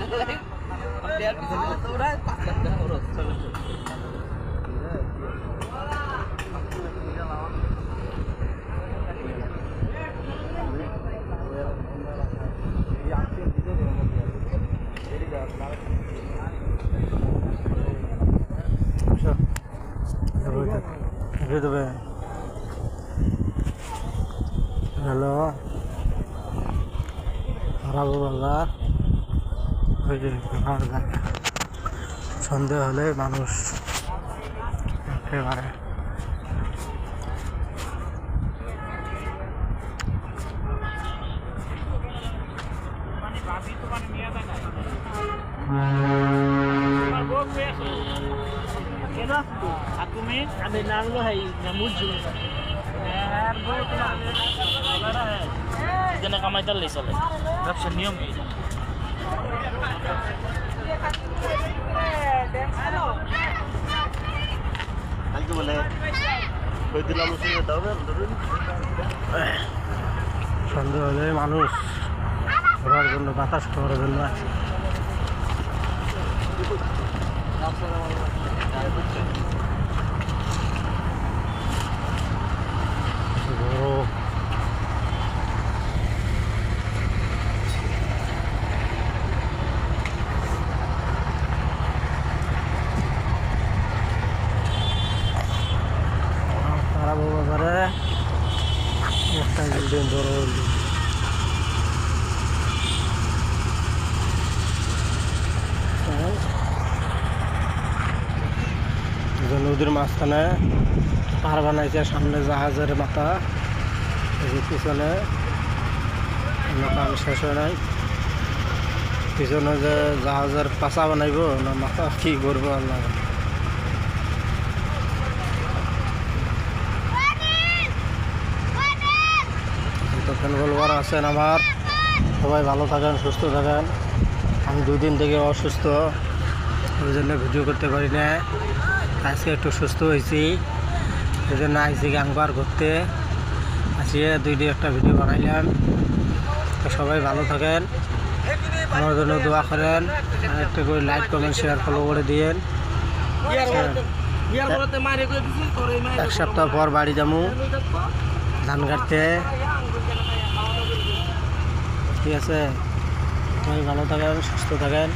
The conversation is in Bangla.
Dia bisa tuh udah pas kan urus. Hello হারাবো বাজার ওই যে সন্ধে হলে মানুষ একেবারে Aku nih ada nanglo hai nyamud juga. Jangan kamai terlalu soalnya. Rapsen niom ini. Aku boleh. Kau tidak lalu sih tahu kan? সন্ধ্যে হলে মানুষ ঘোরার জন্য বাতাস খাওয়ার জন্য আসে। তারা বাজারে একটা বিল্ডিং বড় বিল্ডিং নদীর মাঝখানে পাহাড় বানাইছে, সামনে জাহাজের মাথা, পিছনে কাম শেষ হয় নাই, পিছনে যে জাহাজের পাছা বানাইব না মাথা কি করবো আল্লাহ। তখন বলবার আছেন আমার, সবাই ভালো থাকেন, সুস্থ থাকেন। আমি 2 দিন থেকে অসুস্থ, ওই জন্য ভিডিও করতে পারি না। আজকে একটু সুস্থ হয়েছি, এই জন্য আইসি গান বার করতে আসিয়ে 2টি একটা ভিডিও বানাইলাম। তো সবাই ভালো থাকেন, আমার জন্য দোয়া করেন, একটা করে লাইক কমেন্ট শেয়ার ফলো করে দিয়েন। 1 সপ্তাহ পর বাড়ি যাবো ধান কাটতে, ঠিক আছে? সবাই ভালো থাকেন, সুস্থ থাকেন।